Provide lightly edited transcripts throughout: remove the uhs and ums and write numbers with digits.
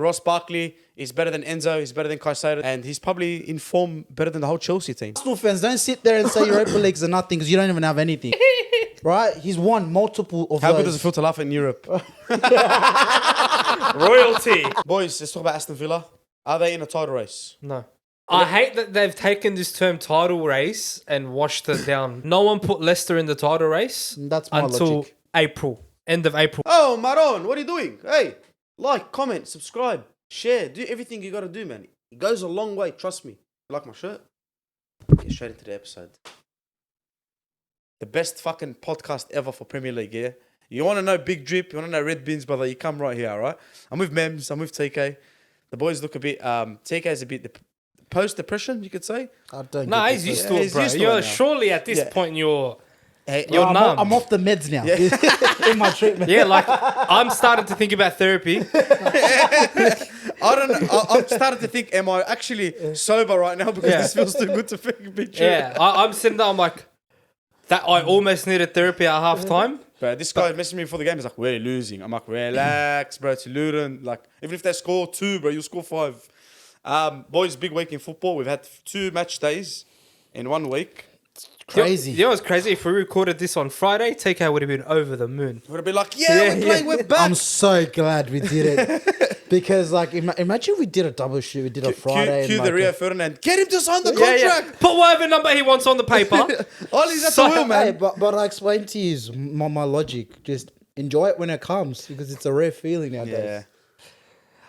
Ross Barkley is better than Enzo. He's better than Caicedo. And he's probably in form better than the whole Chelsea team. Arsenal fans, don't sit there and say Europa Leagues are nothing because you don't even have anything. Right? He's won multiple of How those. good does it feel to laugh in Europe? Royalty. Boys, let's talk about Aston Villa. Are they in a title race? No. I hate that they've taken this term title race and washed it down. No one put Leicester in the title race That's my until logic. April. End of April. Oh, Maron, what are you doing? Hey, like, comment, subscribe, share. Do everything you got to do, man. It goes a long way, trust me. You like my shirt? Get straight into the episode. The best fucking podcast ever for Premier League, yeah? You want to know Big Drip, you want to know Red Beans, brother, you come right here, all right? I'm with Mems, I'm with TK. The boys look a bit, TK's a bit post-depression, you could say. I don't No, get he's this. used to it, he's bro. used to You're it now. surely at this point you're I'm numb. I'm off the meds now. In my treatment. Yeah, like I'm starting to think about therapy. I'm starting to think, am I actually sober right now? Because this feels too good to be true. Yeah, I'm sitting there. I'm like, that I almost needed therapy at half time. But this guy messaged me before the game. He's like, we're losing. I'm like, relax, bro. It's Luton. Like, even if they score 2, bro, you'll score 5. Boys, big week in football. We've had 2 match days in 1 week. Crazy. You know what's crazy? If we recorded this on Friday, TK would have been over the moon. Would have been like, we're playing, we're back. I'm so glad we did it. Because, like, imagine we did a double shoot. We did a Friday. Cue and the like Rio Ferdinand. Get him to sign the contract. Put whatever number he wants on the paper. Ollie's at So- the wheel, man. Hey, but I explained to you my logic. Just enjoy it when it comes because it's a rare feeling nowadays. Yeah.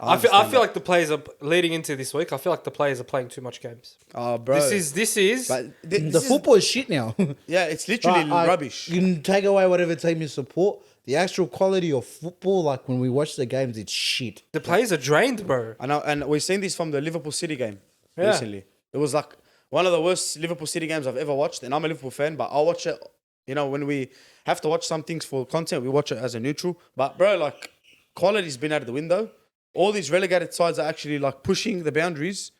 I feel like the players are leading into this week. I feel like the players are playing too much games. Oh, bro. This is. But The football is shit now. Yeah, it's literally rubbish. You can take away whatever team you support. The actual quality of football, like when we watch the games, it's shit. The players are drained, bro. I know, and we've seen this from the Liverpool City game Yeah. recently. It was like one of the worst Liverpool City games I've ever watched, and I'm a Liverpool fan, but I'll watch it. You know, when we have to watch some things for content, we watch it as a neutral. But bro, like, quality's been out of the window. All these relegated sides are actually like pushing the boundaries,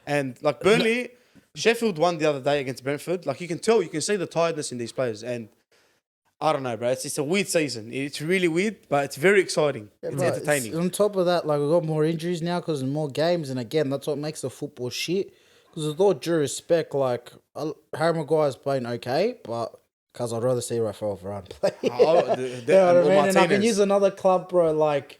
and like Burnley, Sheffield won the other day against Brentford. Like, you can tell, you can see the tiredness in these players, and I don't know, bro. It's a weird season. It's really weird, but it's very exciting. It's Bro, entertaining. on top of that, like, we've got more injuries now because of more games. And again, that's what makes the football shit. Because with all due respect, like, Harry Maguire's playing okay, but because I'd rather see Rafael Varane play. Oh, You know what I mean? And I can use another club, bro, like...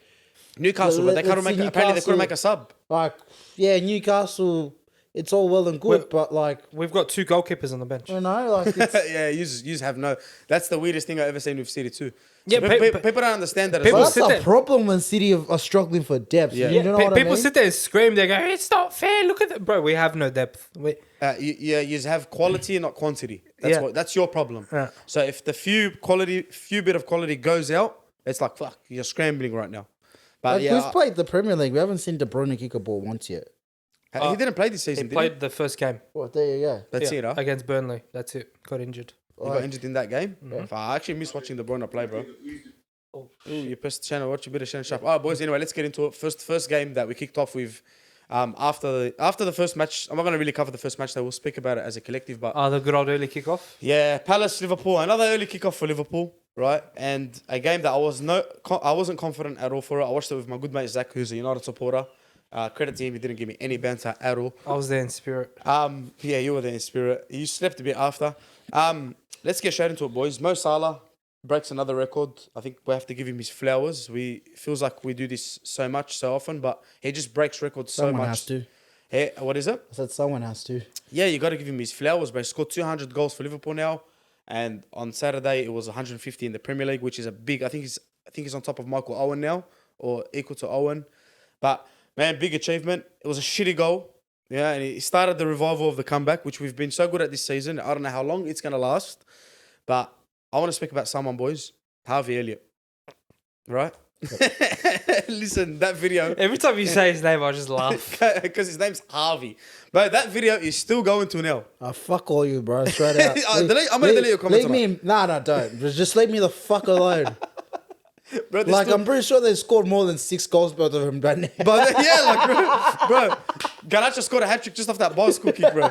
Newcastle, but they Let's can't make. see Apparently, they couldn't Newcastle. make a sub. Like, yeah, Newcastle, it's all well and good, but like, We've got 2 goalkeepers on the bench. you know, like, it's, Yeah, you have no. That's the weirdest thing I've ever seen with City too. Yeah, People don't understand that. As people well. that's sit the there. problem when City are struggling for depth. Yeah. You know what I People mean? sit there and scream. They go, "It's not fair. Look at that, bro. We have no depth." You have quality and not quantity. That's your problem. Yeah. So if the few bit of quality goes out, it's like fuck. You're scrambling right now. But Like, we've played the Premier League. We haven't seen De Bruyne kick a ball once yet. he didn't play this He season. Did played the first game. Well, there you go. That's it, huh? Against Burnley. That's it. Got injured. He got injured in that game. I actually miss watching De Bruyne play, bro. Ooh, you pressed the channel. Watch a bit of Shannon Sharp. All right, boys. Anyway, let's get into it. First game that we kicked off with. After the first match, I'm not going to really cover the first match. Though we'll speak about it as a collective. But The good old early kickoff. yeah, Palace Liverpool, another early kickoff for Liverpool, right? And a game that I wasn't confident at all for it. I watched it with my good mate Zach, who's a United supporter. Credit to him, he didn't give me any banter at all. I was there in spirit. Yeah, you were there in spirit. You slept a bit after. Let's get straight into it, boys. Mo Salah breaks another record. I think we have to give him his flowers. Feels like we do this so much, so often, but he just breaks records so Someone much. has to. Hey, what is it? I said someone has to. Yeah, you got to give him his flowers, bro. He scored 200 goals for Liverpool now, and on Saturday it was 150 in the Premier League, which is a big. I think he's on top of Michael Owen now, or equal to Owen. But man, big achievement. It was a shitty goal. Yeah, and he started the revival of the comeback, which we've been so good at this season. I don't know how long it's gonna last, but I want to speak about someone, boys. Harvey Elliott, right? Listen, that video. Every time you say his name, I just laugh. Because his name's Harvey. But that video is still going to now. Fuck all you, bro. Straight out. I'm going to delete your comments. Leave me. Nah, don't. Just leave me the fuck alone. Bro, Like, I'm pretty sure they scored more than 6 goals, both of them, right now. But yeah, like, bro, Garnacho scored a hat-trick just off that bicycle kick, bro.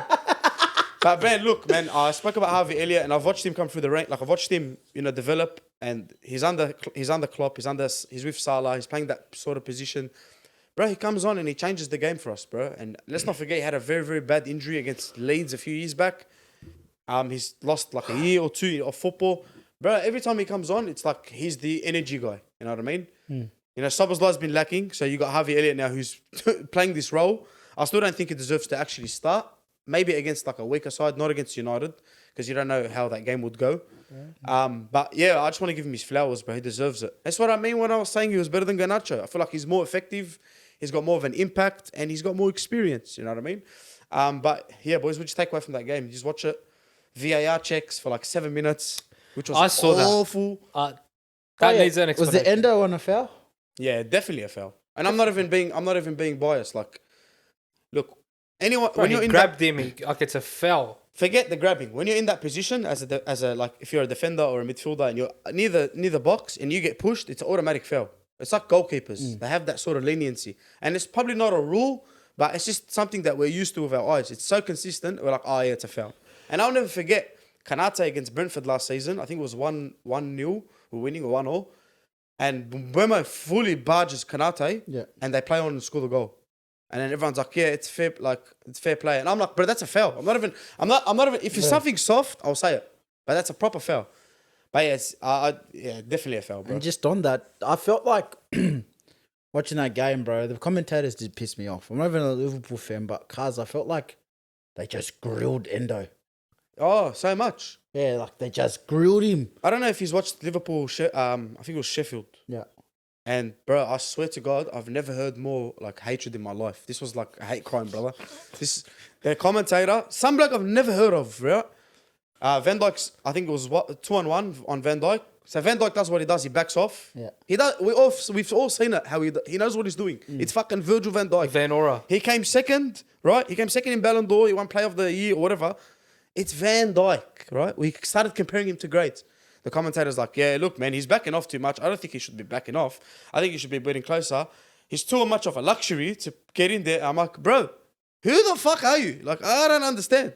But man, look, man, I spoke about Harvey Elliott, and I've watched him come through the rank. Like, I've watched him, develop, and he's under Klopp, he's with Salah, he's playing that sort of position. bro, he comes on and he changes the game for us, bro. And let's not forget, he had a very, very bad injury against Leeds a few years back. He's lost like a year or two of football. Bro, every time he comes on, it's like he's the energy guy. You know what I mean? You know, SHAMBLES been lacking. So you got Harvey Elliott now who's playing this role. I still don't think he deserves to actually start. Maybe against like a weaker side, not against United, because you don't know how that game would go. But yeah, I just want to give him his flowers, bro. He deserves it. That's what I mean when I was saying he was better than Garnacho. I feel like he's more effective. He's got more of an impact and he's got more experience. You know what I mean? But yeah, boys, we just take away from that game. You just watch it. VAR checks for like 7 minutes, which was I saw awful. That needs an explanation. Was the endo on a foul? Yeah, definitely a foul. And I'm not even being biased. Like, look, anyone Bro, when you're he in grabbed him, like it's a foul. forget the grabbing. When you're in that position as a like, if you're a defender or a midfielder and you're near the box and you get pushed, it's an automatic foul. It's like goalkeepers. They have that sort of leniency, and it's probably not a rule, but it's just something that we're used to with our eyes. It's so consistent. We're like, oh yeah, it's a foul. And I'll never forget Kanate against Brentford last season. I think it was 1-0. We're winning or 1-0. And Mbeumo fully barges Kanate, and they play on and score the goal. And then everyone's like, yeah, it's fair play. And I'm like, bro, that's a foul. I'm not even, if it's something soft, I'll say it. But that's a proper foul. But yeah, it's, definitely a foul, bro. And just on that, I felt like watching that game, bro, the commentators did piss me off. I'm not even a Liverpool fan, but I felt like they just grilled Endo. Oh, so much. Yeah, like they just grilled him. I don't know if he's watched Liverpool, I think it was Sheffield. Yeah. And bro, I swear to God, I've never heard more like hatred in my life. This was like a hate crime, brother. The commentator, some bloke I've never heard of, right? Van Dijk's, I think it was 2-on-1 on Van Dijk. So Van Dijk does what he does. He backs off. Yeah. He does. We've all seen it. How he knows what he's doing. It's fucking Virgil Van Dijk. Van Ora. He came second, right? He came second in Ballon d'Or. He won Player of the Year or whatever. It's Van Dijk, right? We started comparing him to greats. The commentator's like, yeah, look, man, he's backing off too much. I don't think he should be backing off. I think he should be getting closer. He's too much of a luxury to get in there. I'm like, bro, who the fuck are you? Like, I don't understand.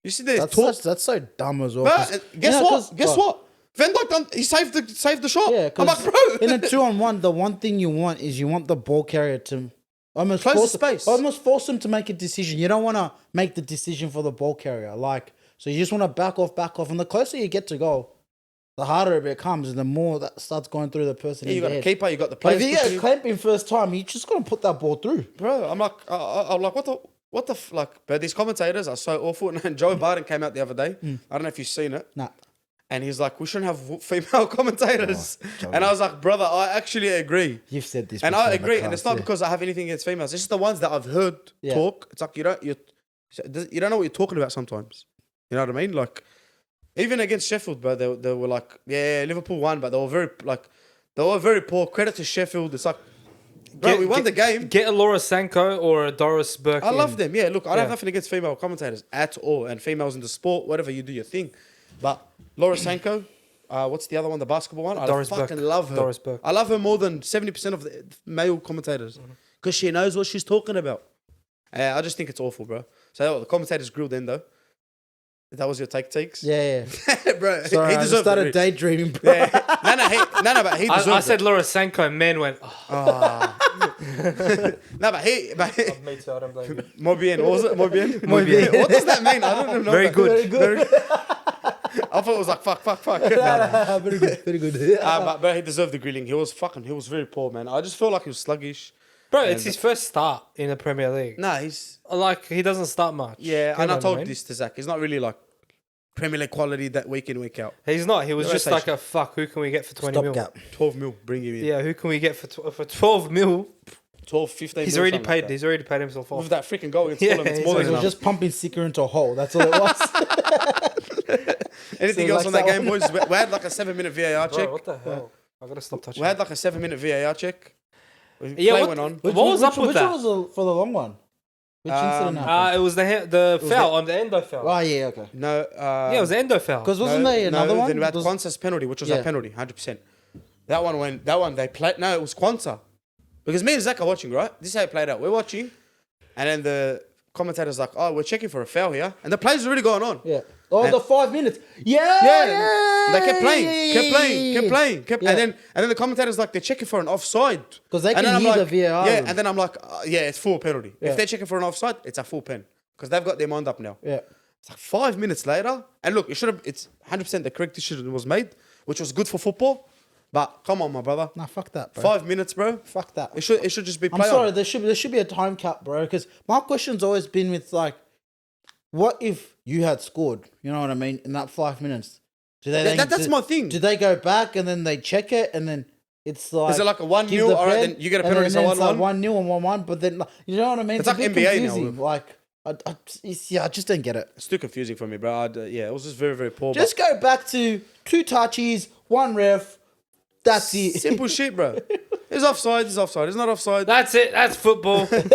You see, there's talk. That's so dumb as well. Bro, guess what? Van Dijk he saved the shot. Yeah, I'm like, bro. In a 2-on-1, the one thing you want is the ball carrier to almost Close the space. Almost force him to make a decision. You don't want to make the decision for the ball carrier. Like, so you just want to back off. And the closer you get to goal, the harder it becomes and the more that starts going through the person. Yeah, you got a head. keeper, you got the But players. if you get a clamp in first time, you just got to put that ball through. Bro, I'm like, but these commentators are so awful. And Joe Biden came out the other day. I don't know if you've seen it. Nah. And he's like, we shouldn't have female commentators. And I was like, brother, I actually agree. You've said this And before I in the agree. class, And it's not yeah. because I have anything against females. It's just the ones that I've heard talk. It's like, you don't know what you're talking about sometimes. You know what I mean? Like, even against Sheffield, bro, they were like, yeah, Liverpool won, but they were very poor. Credit to Sheffield. It's like, bro, we won the game. Get a Laura Sanko or a Doris Burke. I love them. Yeah, look, I don't have nothing against female commentators at all, and females in the sport, whatever, you do your thing. But Laura Sanko, what's the other one, the basketball one? Doris I fucking Burke. love her. Doris Burke. I love her more than 70% of the male commentators because she knows what she's talking about. I just think it's awful, bro. So the commentators grilled in though. That was your takes? Yeah. Bro, Sorry, he I just deserved started it. daydreaming, bro. Yeah. No, but he deserved I said it. Laura Sanko, men went, oh. No, but Me too, I don't blame you. Muy bien. What was it? Muy bien? Muy bien. What does that mean? I don't even know. Very that. good. Very good. I thought it was like fuck. Very good. Very good. But he deserved the grilling. He was very poor, man. I just felt like he was sluggish. Bro, it's his first start in the Premier League. Nah, he's... Like, he doesn't start much. Yeah, You and know I what told mean? this to Zach. He's not really like Premier League quality that week in, week out. He's not. He was just like Rotation. who can we get for 20 mil? Stopgap. 12 mil, bring him in. Yeah, who can we get for 12 mil? 12, 15 He's mil, already something paid. like that. He's already paid himself off. With that freaking goal against Yeah, Fulham, it's he's more So than he was enough. just pumping Seeker into a hole. That's all it was. Anything So else he on that likes game, boys? We had like a 7-minute VAR check. Bro, what the hell? I gotta stop touching. We had like a 7-minute VAR check. Yeah, Play what- went on. What was up with which that? one was for the long one? Which incident happened? It was the foul on the endo foul. Oh, yeah, okay. No. Yeah, it was the endo foul. Because wasn't there another one? Then we had Was- Kwanzaa's penalty, which was Yeah. a penalty, 100%. That one they played. No, it was Kwanzaa. Because me and Zach are watching, right? This is how it played out. We're watching, and then the commentator's like, "Oh, we're checking for a foul here," and the play's already going on. Yeah. Oh, And- the 5 minutes. Yeah. They kept playing, Yeah. and then the commentators like they're checking for an offside 'Cause they And can then I'm use like, the VAR Yeah, room. and then I'm like, yeah, it's full penalty. Yeah. If they're checking for an offside, it's a full pen because they've got their mind up now. Yeah. It's like 5 minutes later, and look, it's 100% the correct decision was made, which was good for football. But come on, my brother, Nah, fuck that, bro. 5 minutes, bro. Fuck that. It should just be. I'm play sorry, on. there should be a time cap, bro. Because my question's always been with like, what if you had scored? You know what I mean? In that 5 minutes, do they? then- That's do- my thing. Do they go back and then they check it and then it's like? Is it like a 1-0? give the All right, pen, then you get a and penalty, so then it's like 1-1. 1-0 and 1-1. But then like, you know what I mean? It's like a bit NBA now. confusing. Like, I just don't get it. It's too confusing for me, bro. Yeah, it was just very, very poor. Just go back to 2 touchies, 1 ref. That's it. simple shit, bro. It's offside. It's offside. It's not offside. That's it. That's football. Put it in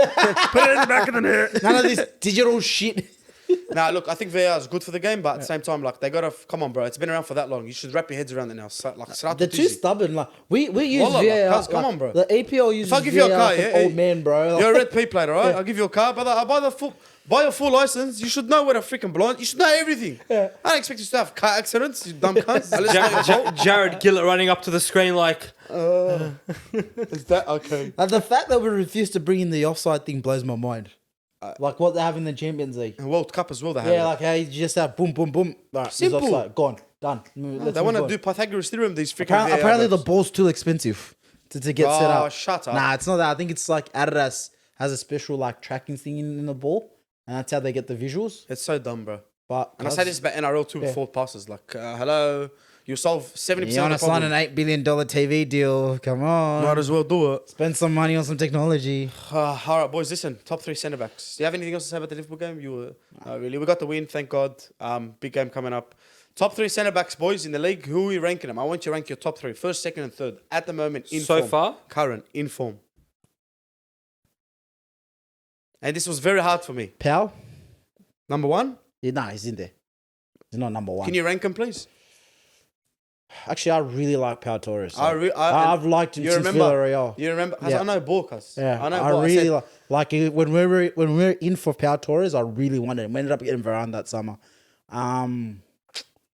the back of the net. None of this digital shit. Nah, look, I think VAR is good for the game, but at the same time, like they gotta come on, bro. It's been around for that long. You should wrap your heads around it now. Start They're too stubborn. Like we use Wallah, VAR. cuz, come on, bro. The EPL uses If I give you a VAR car, for yeah, old man, bro. Like, You're a red P player, right? I'll give you a car, brother. I buy your full license. You should know where a freaking blind. You should know everything. Yeah. I don't expect you to have car accidents, you dumb cunt. Unless Jared Gillett running up to the screen like, is that okay? the fact that we refuse to bring in the offside thing blows my mind. Like what they have in the Champions League. And World Cup as well. They have. Yeah, it. like how you just have boom, boom, boom. All right, Simple. it's offside. Gone. Done. Let's They want move to on. do Pythagoras theorem. These freaking. Apparently VAR the refs. ball's too expensive to get set Oh, up. shut up. Nah, it's not that. I think it's like Adidas has a special like tracking thing in the ball, and that's how they get the visuals. It's so dumb, bro. But And I say this about NRL too with forward passes. Like, hello, you solve 70% you want of to the sign problem. an $8 billion TV deal? Come on, Might as well do it. spend some money on some technology. All right, boys, listen. Top 3 centre backs. Do you have anything else to say about the Liverpool game? You were really. We got the win, thank God. Big game coming up. Top 3 centre backs, boys, in the league. Who are we ranking them? I want you to rank your top 3. First, second, and third. At the moment, in So form. far? Current, in form. And this was very hard for me. Powell? Number 1. Yeah, nah, he's in there. He's not number 1. Can you rank him, please? Actually, I really like Pau Torres. So I've liked him you since remember- Villarreal. You remember? Yeah. I know Borkas. Yeah, I know. I Borkas. really said- like it. When we were in for Pau Torres, I really wanted him. We ended up getting Varane that summer.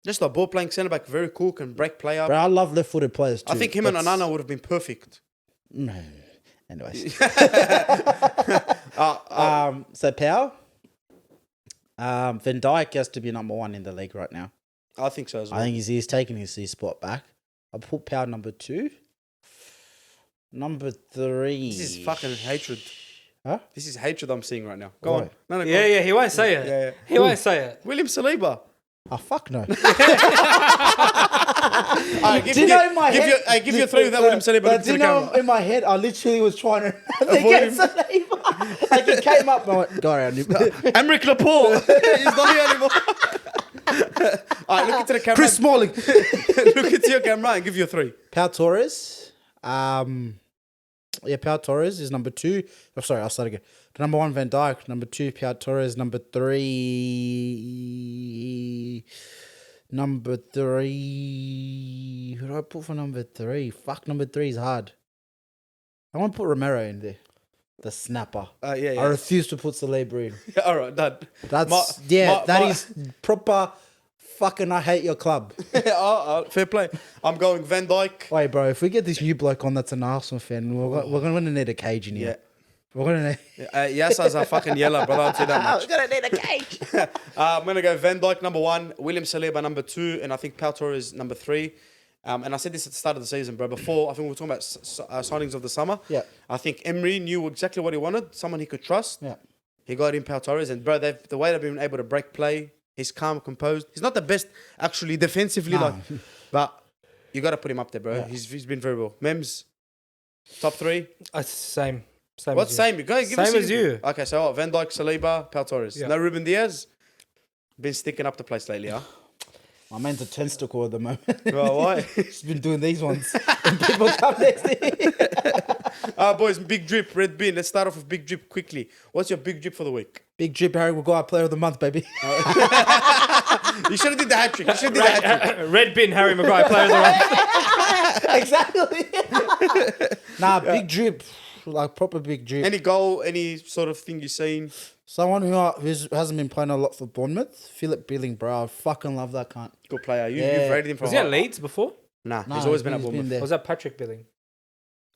Just a ball playing centre back, very cool, can break play up. But I love left-footed players too. I think him and That's- Onana would have been perfect. Anyways, Uh, so Pau, Van Dijk has to be number 1 in the league right now. I think so as well. I think he's taking his spot back. I put Pau number 2. Number 3. This is fucking hatred. Huh? This is hatred I'm seeing right now. Go Why? on. No, go yeah, on. yeah, he won't say it. Yeah. He won't say it. William Saliba. Oh, fuck no. Alright, give, Do you give- know in my give head? You, give you 3 without William Saliba. But Look do to you the know camera. in my head, I literally was trying to Avoid get him. Saliba. Like it came up, and I went, go around him. Emerick Laporte. He's not here anymore. Alright, look into the camera. Chris Smalling. Look into your camera and give you a 3. Pau Torres. Pau Torres is number 2. Oh, sorry, I'll start again. Number 1, Van Dijk. Number 2, Pau Torres. Number 3. Number 3. Who do I put for number 3? Fuck, number 3 is hard. I want to put Romero in there. The snapper. Yeah. I refuse to put Saliba in. Alright, done. That's My- that my- is proper fucking I hate your club. Fair play. I'm going Van Dijk. Wait, bro, if we get this new bloke on that's an Arsenal fan, we're going to need a cage in here. We're going to need... Yasa's a fucking yellow, brother. I'll tell you that much. We're going to need a cage. I'm going to go Van Dijk number 1, William Saliba number 2, and I think Pau Torres number 3. And I said this at the start of the season, bro. Before, I think we were talking about signings of the summer. Yeah. I think Emery knew exactly what he wanted, someone he could trust. Yeah. He got in Pau Torres, and bro, the way they've been able to break play, he's calm, composed. He's not the best actually defensively, but you got to put him up there, bro. Yeah. He's been very well. Mems, top 3. Same. What's as you. same? Go, give Same us as you. Okay, so Van Dijk, Saliba, Pau Torres. Yeah. No Ruben Diaz. Been sticking up the place lately, huh? My man's a tentacle at the moment. Well, why? He's been doing these ones. And people come next to him. Boys, big drip, red bin. Let's start off with big drip quickly. What's your big drip for the week? Big drip, Harry Maguire, player of the month, baby. You should have did the hat trick. You should have did the hat trick. Red bin, Harry Maguire, player of the month. Exactly. Big drip. like proper big drip. Any goal, any sort of thing you've seen? Someone who hasn't been playing a lot for Bournemouth, Philip Billing, bro. I fucking love that cunt. Good player. Yeah. You've rated him for Was he at Leeds before? Nah, Nah, he's always been at he's been Bournemouth. there. Or was that Patrick Billing?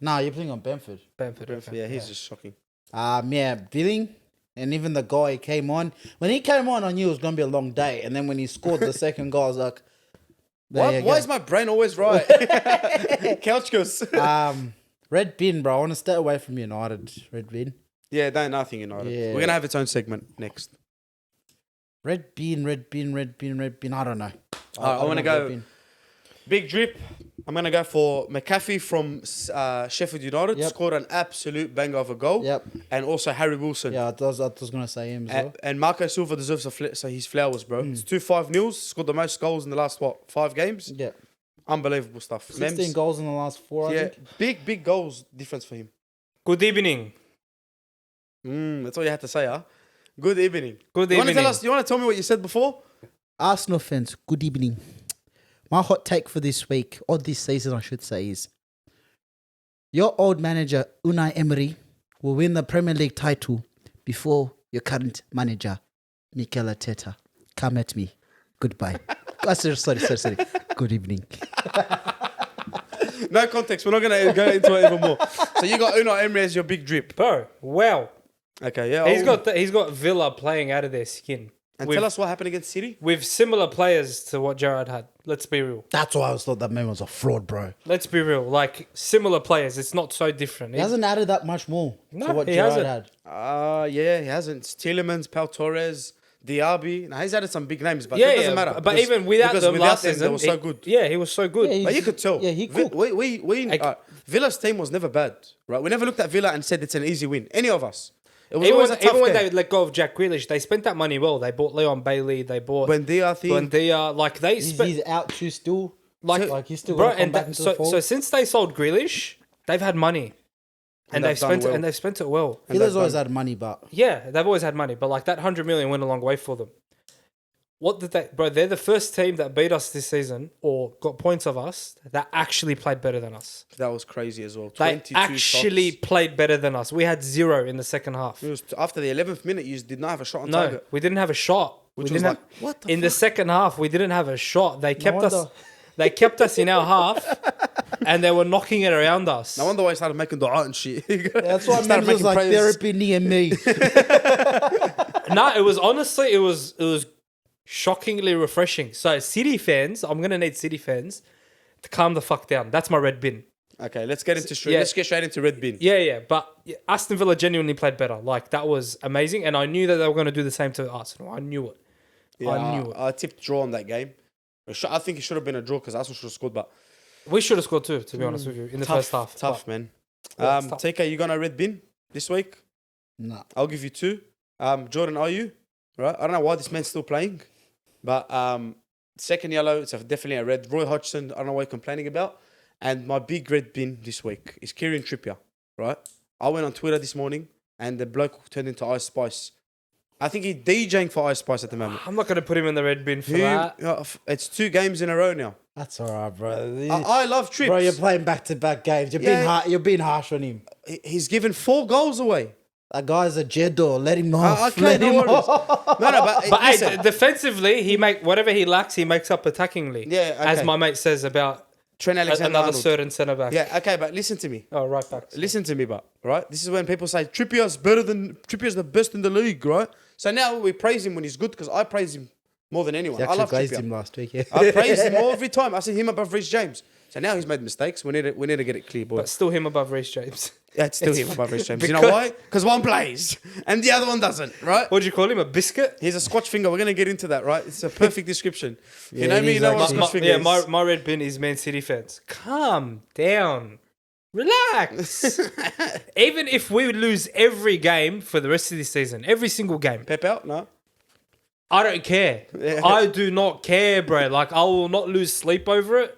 Nah, you're playing on Bamford. Bamford. Okay. Yeah, he's just shocking. Yeah, Billing. And even the guy he came on. When he came on, I knew it was going to be a long day. And then when he scored the second goal, I was like, Why is my brain always right? Couch goes. Red Bin, bro. I want to stay away from United. Red Bin. Yeah, nothing United. Yeah. We're going to have its own segment next. Red Bin. I don't know. I want to go big drip. I'm going to go for McAfee from Sheffield United. Yep. Scored an absolute banger of a goal. Yep. And also Harry Wilson. Yeah, I was going to say him as well. And Marco Silva deserves his flowers, bro. It's 2-5-0. Scored the most goals in the last, 5 games? Yeah. Unbelievable stuff. 16 goals in the last 4, I think. Big goals difference for him. Good evening. That's all you had to say, huh? Good evening. Good You evening. want to tell me what you said before? Arsenal fans, good evening. My hot take for this week, or this season I should say, is your old manager, Unai Emery, will win the Premier League title before your current manager, Mikel Arteta. Come at me. Goodbye. Sorry. Good evening. No context. We're not going to go into it even more. So you got Unai Emery as your big drip. Bro, wow. Okay, yeah. He's got Villa playing out of their skin. And tell us what happened against City. With similar players to what Gerrard had. Let's be real. That's why I thought that man was a fraud, bro. Let's be real. Like, similar players. It's not so different. He hasn't added that much more No, to what he Gerrard hasn't. had. Yeah, he hasn't. Tielemans, Pau Torres, Diaby. Now, he's added some big names, but it doesn't matter. But even without them last season, they were so good. Yeah, he was so good. Yeah, But you could tell. Yeah, he cooked. Villa's team was never bad, right? We never looked at Villa and said it's an easy win. Any of us. It was always a tough Even when game. they let go of Jack Grealish, they spent that money well. They bought Leon Bailey. They bought Buendia. Like they spent. He's out too still. Like he's still bro, gonna come and back into the fold. so since they sold Grealish, they've had money, and they've spent it, and they've spent it well. Villa's always had money, but Yeah, they've always had money, but like that 100 million went a long way for them. What did they, bro? They're the first team that beat us this season or got points of us that actually played better than us. That was crazy as well. They 22 actually shots. played better than us. We had 0 in the second half. It was after the 11th minute, you did not have a shot on No, target. we didn't have a shot. Which we was didn't like, have, what the in the second half, we didn't have a shot. They kept us. wonder. They kept us in our half, and they were knocking it around us. No wonder why I started making dua and shit. that's why man was like therapy near me. No, it was honestly, it was shockingly refreshing. So City fans, I'm gonna need City fans to calm the fuck down. That's my red bin. Okay, let's get Yeah. let's get straight into red bin. Yeah, but Aston Villa genuinely played better. Like that was amazing, and I knew that they were gonna do the same to Arsenal. I knew it. I knew it. I tipped draw on that game. I think it should have been a draw because Arsenal should have scored, but We should have scored too, to be honest with you, in the first half. Tough, But man. Yeah, it's tough. TK, you gonna red bin this week? Nah. I'll give you 2. Jordan, are you? Right? I don't know why this man's still playing, but second yellow, it's definitely a red. Roy Hodgson, I don't know what you're complaining about. And my big red bin this week is Kieran Trippier, right? I went on Twitter this morning and the bloke turned into Ice Spice. I think he's DJing for Ice Spice at the moment. I'm not going to put him in the red bin for that. It's 2 games in a row now. That's all right, bro. I love Trips. Bro, you're playing back-to-back games. You're being harsh on him. He's given 4 goals away. That guy's a Jeddo. Let him off. Okay, Let no him worries. off. No, but But listen. hey, defensively, whatever he lacks, he makes up attackingly. Yeah, okay. As my mate says about Trent Alexander another certain centre back. Yeah, okay, but listen to me. Oh, right back. Listen to me, but right. This is when people say Trippier's the best in the league, right? So now we praise him when he's good because I praise him more than anyone. He I actually love glazed Trippier. him last week, yeah. I praise him every time. I see him above Reece James. So now he's made mistakes. We need to get it clear, boy. But still him above Reece James. Yeah, it's still him above Reece James. You know why? Because one plays and the other one doesn't, right? What do you call him? A biscuit? He's a Scotch finger. We're gonna get into that, right? It's a perfect description. Yeah, You know it me, you is know what a actually. Scotch finger is. My red bin is Man City fans. Calm down. Relax. Even if we would lose every game for the rest of the season, every single game, Pep out? No. I don't care. Yeah. I do not care, bro. Like, I will not lose sleep over it.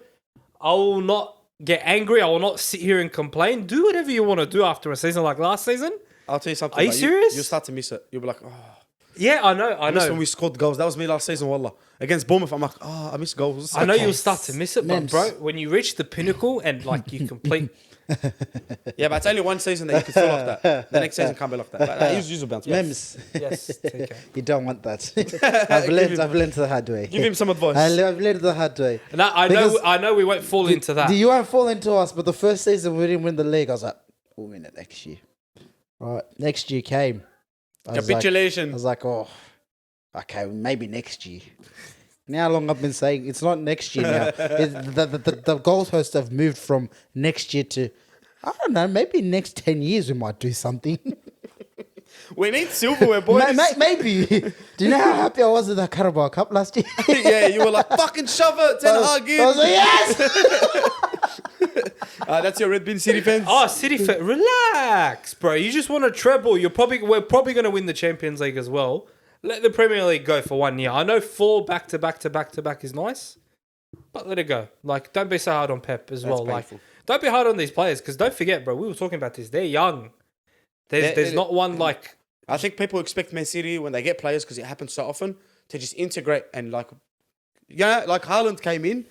I will not get angry. I will not sit here and complain. Do whatever you want to do after a season like last season. I'll tell you something. Are you like, serious? You'll start to miss it. You'll be like, oh. Yeah, I know. I I miss know. when we scored goals. That was me last season, wallah. Against Bournemouth, I'm like, oh, I miss goals. I know Okay. you'll start to miss it, but Mems. bro, when you reach the pinnacle and like you complete Yeah, but it's only one season that you can feel like that. The next season can't be like that. But he's will bounce back. Mems. Yes, take care. You don't want that. I've learned the hard way. Give him some advice. I've learned the hard way. No, I know we won't fall into that. You won't fall into us, but the first season we didn't win the league. I was like, we'll win it next year. Right, next year came. Capitulation. I was like, oh, okay, maybe next year. Now how long I've been saying it's not next year now. The goalposts have moved from next year to, I don't know, maybe next 10 years we might do something. We need silverware, boys. Maybe. Do you know how happy I was with that Carabao Cup last year? Yeah, you were like, fucking shove it, Ten Hag in. I was like, yes! That's your Red Bin City fans. Oh, City fan, relax, bro. You just want a treble. We're probably going to win the Champions League as well. Let the Premier League go for 1 year. I know 4 back to back is nice, but let it go. Like, don't be so hard on Pep as well. Painful. Like, don't be hard on these players because don't forget, bro. We were talking about this. They're young. There's not one like. I think people expect Man City when they get players because it happens so often to just integrate and like Haaland came in,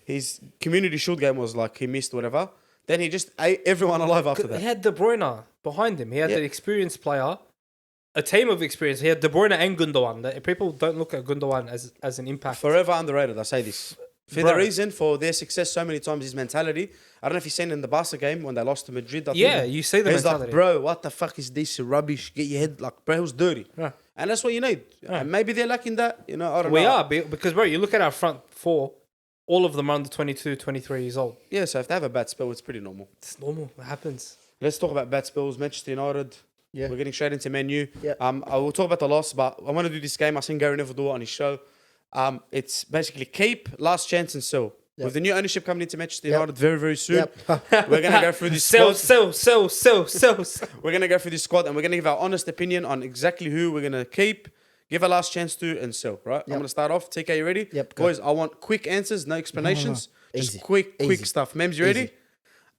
his community shield game was like he missed whatever. Then he just ate everyone alive after that. He had De Bruyne behind him. He had the experienced player, a team of experience. He had De Bruyne and Gundogan. People don't look at Gundogan as an impact. Forever underrated, I say this. The reason for their success so many times is mentality. I don't know if you've seen in the Barca game when they lost to Madrid. You see the he's mentality. like, bro, what the fuck is this rubbish? Get your head, like, bro, it was dirty. Yeah. And that's what you need. And maybe they're lacking that, I don't know. We are, because, bro, you look at our front 4, all of them are under 22, 23 years old. Yeah, so if they have a bad spell, it's pretty normal. It's normal. It happens. Let's talk about bad spells. Manchester United. Yeah. We're getting straight into Man U. Yeah. I will talk about the loss, but I want to do this game. I seen Gary Neville do it on his show. It's basically keep, last chance, and sell. Yep. With the new ownership coming into Manchester United very, very soon, Yep. we're going to go through this Sell. squad. We're going to go through this squad and we're going to give our honest opinion on exactly who we're going to keep, give a last chance to, and sell, right? I'm going to start off. TK, you ready? Yep, go. Boys, I want quick answers, no explanations. No. Just Easy. quick Easy. stuff. Mems, you ready? Easy.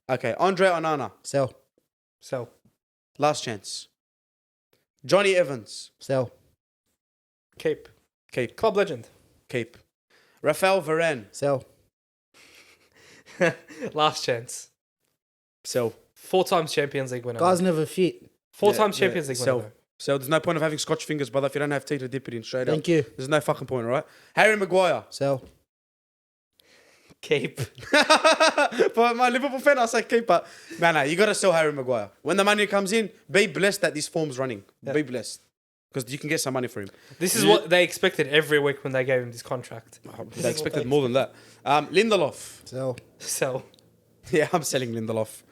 Okay, Andre Onana, Sell. last chance. Johnny Evans, Sell. Keep. keep. Club legend. Keep. Rafael Varane, Sell. Last chance. sell. 4 times Champions League winner. Guys never fit. 4 times Champions League sell. winner. So there's no point of having Scotch fingers, brother, if you don't have tea to dip it in straight Thank up. you. There's no fucking point, right? Harry Maguire. Sell. Keep. For my Liverpool fan, I say keep, but man, you got to sell Harry Maguire. When the money comes in, be blessed that this form's running. Yeah. Be blessed. Because you can get some money for him. This is what they expected every week when they gave him this contract. They expected more than that. Lindelof. Sell. Sell. Yeah, I'm selling Lindelof.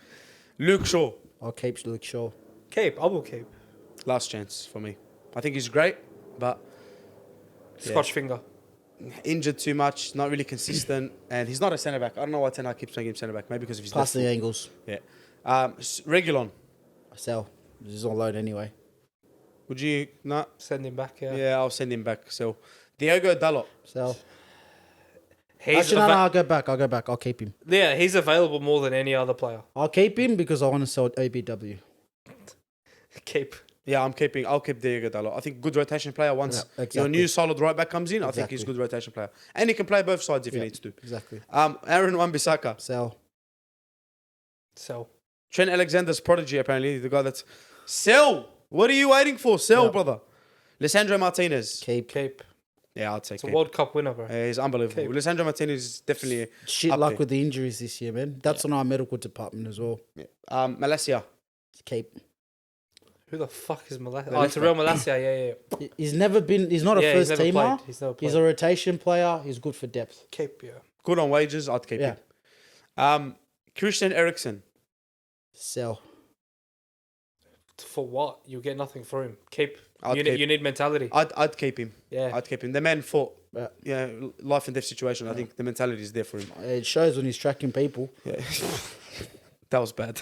Luke Shaw. I'll keep Luke Shaw. Keep. I will keep. Last chance for me. I think he's great, but Scotch finger. injured too much, not really consistent, and he's not a centre back. I don't know why Ten Hag keeps making him centre back. Maybe because of his Pass left the foot. angles. Yeah. Regulon. Sell. He's on load anyway. Would you not? Send him back. Yeah. Yeah, I'll send him back. So Diogo Dalot. Sell. He's Actually, no, I'll go back. I'll keep him. Yeah, he's available more than any other player. I'll keep him because I want to sell ABW. Keep. Yeah, I'll keep Diogo Dalot. I think good rotation player once Yeah, exactly. your new solid right back comes in. I think he's a Exactly. good rotation player. And he can play both sides if he needs to. Exactly. Aaron Wan-Bissaka. Sell. Sell. Trent Alexander's prodigy, apparently. The guy that's... Sell! What are you waiting for? Sell, Yeah. brother. Lissandro Martinez. Keep. Keep. Yeah, I'll take It's a it. World Cup winner, bro. He's unbelievable. Keep. Lissandro Martinez is definitely... Shit up luck there. with the injuries this year, man. That's on our medical department as well. Malacia. Keep. Who the fuck is Malacia? The Oh, it's left a real Malacia. Yeah. He's never been. He's not a Yeah, he's first never teamer. played. He's never He's played. a rotation player. He's good for depth. Keep. Yeah. Good on wages. I'd keep Yeah. him. Christian Eriksen. Sell. For what? You get nothing for him. Keep. I'd You keep. need mentality. I'd keep him. Yeah. I'd keep him. The man fought. Yeah. Life and death situation. I think the mentality is there for him. It shows when he's tracking people. Yeah. That was bad.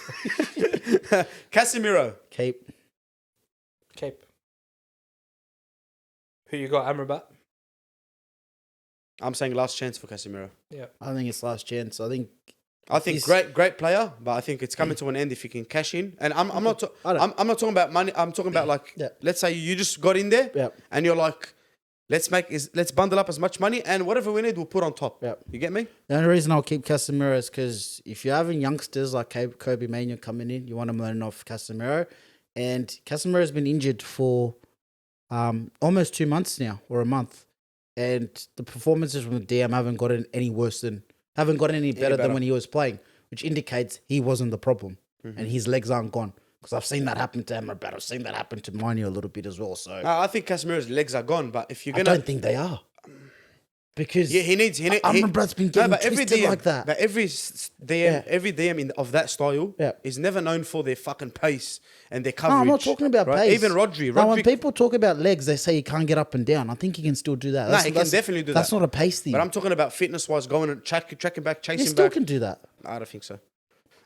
Casemiro. Keep. Keep. Who you got, Amrabat? I'm saying last chance for Casemiro. Yeah. I think it's last chance. I think He's great player, but I think it's coming to an end if you can cash in. And I'm not I don't- I'm not talking about money. I'm talking about like Yeah. let's say you just got in there Yeah. and you're like, Let's bundle up as much money, and whatever we need, we'll put on top. Yep. You get me? The only reason I'll keep Casemiro is because if you're having youngsters like Kobe Manu coming in, you want them learning off Casemiro. And Casemiro has been injured for almost 2 months now, or a month. And the performances from the DM haven't gotten any better than when he was playing, which indicates he wasn't the problem. And his legs aren't gone. Because I've seen that happen to Amrabat. I've seen that happen to Manu a little bit as well. So I think Casemiro's legs are gone, but if you're I don't think they are. Because he needs Amrabat's been getting twisted DM, like that. But every DM of that style is never known for their fucking pace and their coverage. No, I'm not talking about right? pace. Even Rodri. No, when people talk about legs, they say he can't get up and down. I think he can still do that. He can definitely do that. That's not a pace thing. But I'm talking about fitness-wise, going and tracking back, chasing he still back. can do that. I don't think so.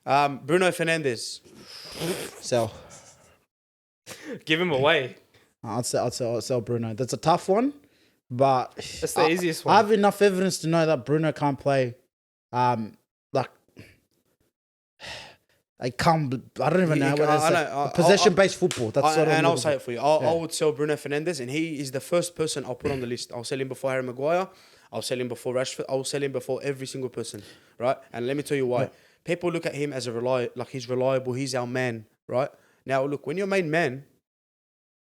Bruno Fernandes. So Give him away. I'll sell Bruno. That's a tough one, but That's the easiest one. I have enough evidence to know that Bruno can't play. Like I don't even know what I say. Possession-based football. That's what I'm I'll say looking it for you. I would sell Bruno Fernandes, and he is the first person I'll put on the list. I'll sell him before Harry Maguire. I'll sell him before Rashford. I'll sell him before every single person, right? And let me tell you why. Yeah. People look at him as like he's reliable. He's our man, right? Now, look, when your main man,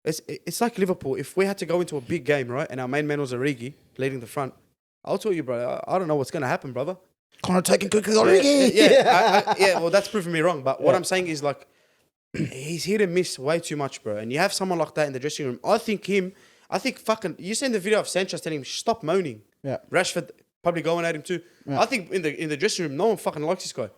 it's like Liverpool. If we had to go into a big game, right, and our main man was Origi leading the front, I'll tell you, bro, I don't know what's going to happen, brother. Can't take it quick Origi. Yeah, well, that's proving me wrong. But what I'm saying is, like, he's hit and miss way too much, bro. And you have someone like that in the dressing room. I think fucking, you seen the video of Sanchez telling him, stop moaning. Yeah. Rashford probably going at him too. Yeah. I think in the dressing room, no one fucking likes this guy.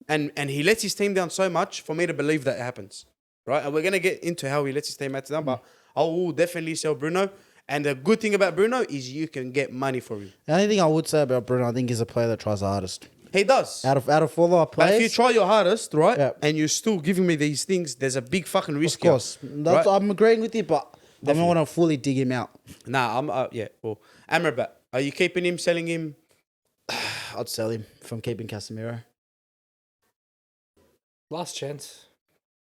And he lets his team down so much for me to believe that it happens. Right? And we're going to get into how he lets his team down, but I will definitely sell Bruno. And the good thing about Bruno is you can get money for him. The only thing I would say about Bruno, I think he's a player that tries the hardest. He does. Out of all our players. But if you try your hardest, right, Yeah. and you're still giving me these things, there's a big fucking risk. Of course. Right? I'm agreeing with you, but I don't want to fully dig him out. Nah, well, Amrabat, are you keeping him, selling him? I'd sell him if I'm keeping Casemiro. Last chance.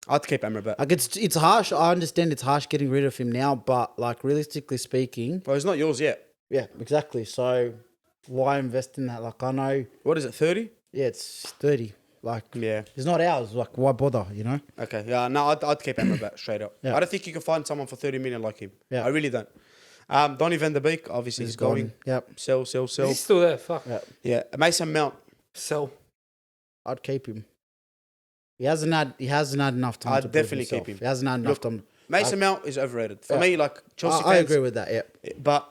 I'd keep Amrabat. Like it's harsh. I understand it's harsh getting rid of him now, but like realistically speaking, Well, it's not yours yet. yeah, exactly. So why invest in that? Like I know, What is it, 30? yeah, it's 30. Like Yeah. it's not ours. Like why bother? You know? Okay. Yeah, no, I'd keep Amrabat straight up. Yeah. I don't think you can find someone for 30 million like him. Yeah. I really don't. Donny van der Beek, obviously he's going. Yep. Sell. He's still there. Fuck. Yeah. Yeah. Mason Mount. Sell. I'd keep him. He hasn't had enough time. I'd to prove definitely himself. keep him. He hasn't had enough Look, time. Mason Mount is overrated. For Yeah. me, like Chelsea fans. I agree with that. Yeah. But